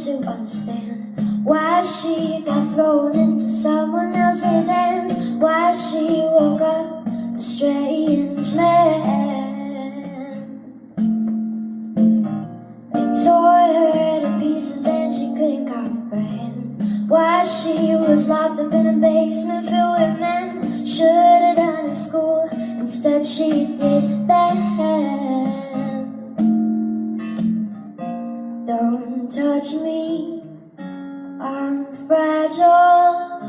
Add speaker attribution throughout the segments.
Speaker 1: to understand why she got thrown into someone else's hands, why she woke up a strange man. They tore her to pieces and she couldn't comprehend why she was locked up in a basement filled with men. Should've done at school, instead she did that. Don't touch me, I'm fragile,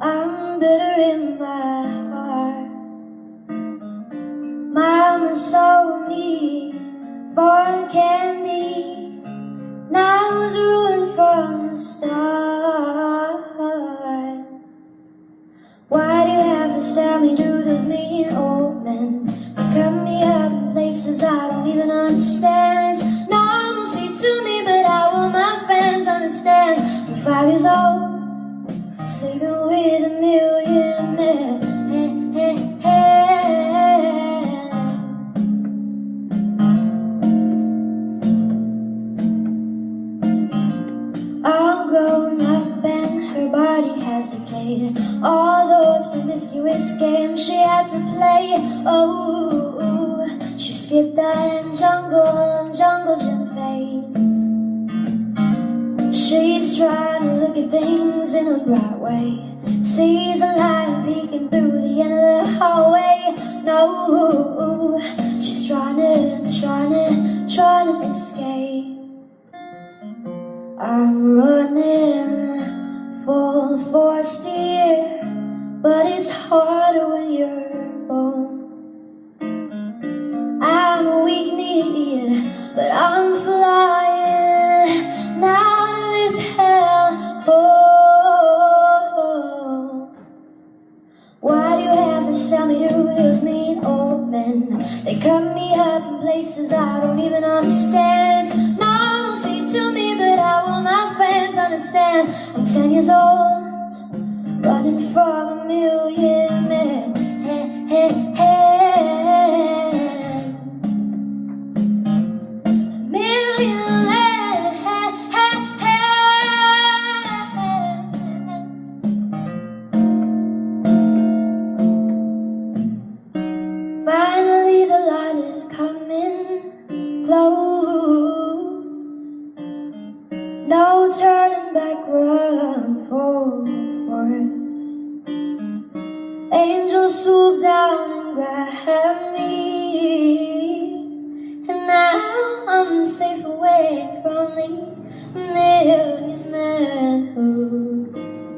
Speaker 1: I'm bitter in my heart. Mama sold me for candy, now I was ruined from the start. Why do you have to sell me to those mean old men? They cut me up in places I don't even understand. It's normalcy to me, but how will my fans understand? I'm 5 years old, sleeping with a million men. All grown up and her body has decayed. All those promiscuous games she had to play. Oh, she skipped that jungle gym phase. She's trying to look at things in a bright way. Sees a light peeking through the end of the hallway. No, she's trying to escape. I'm running full force, dear, but it's harder when you're bold. I'm a weak-kneed, but I'm flying now to this hellhole. Why do you have to sell me to those mean old men? They cut me up in places I don't even understand. It's normalcy to me, but how will my fans understand? I'm 10 years old, running from a million men. Finally the light is coming close. No turning back, run full force. Angels swoop down and grab me, and now I'm safe away from the million men who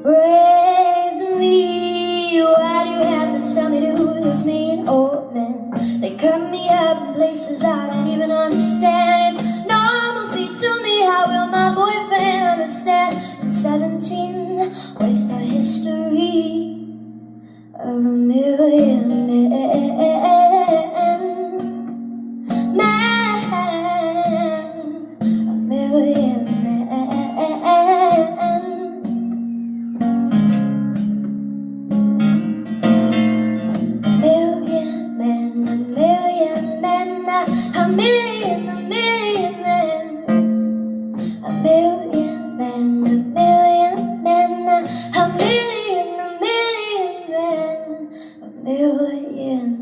Speaker 1: raised me. Why do you have to sell me to those mean old men? They cut me up in places I don't even understand. It's normalcy to me, how will my boyfriend understand? I'm 17 with a history of a million men. A million men. A million men, a million men, a million men, a million men, a million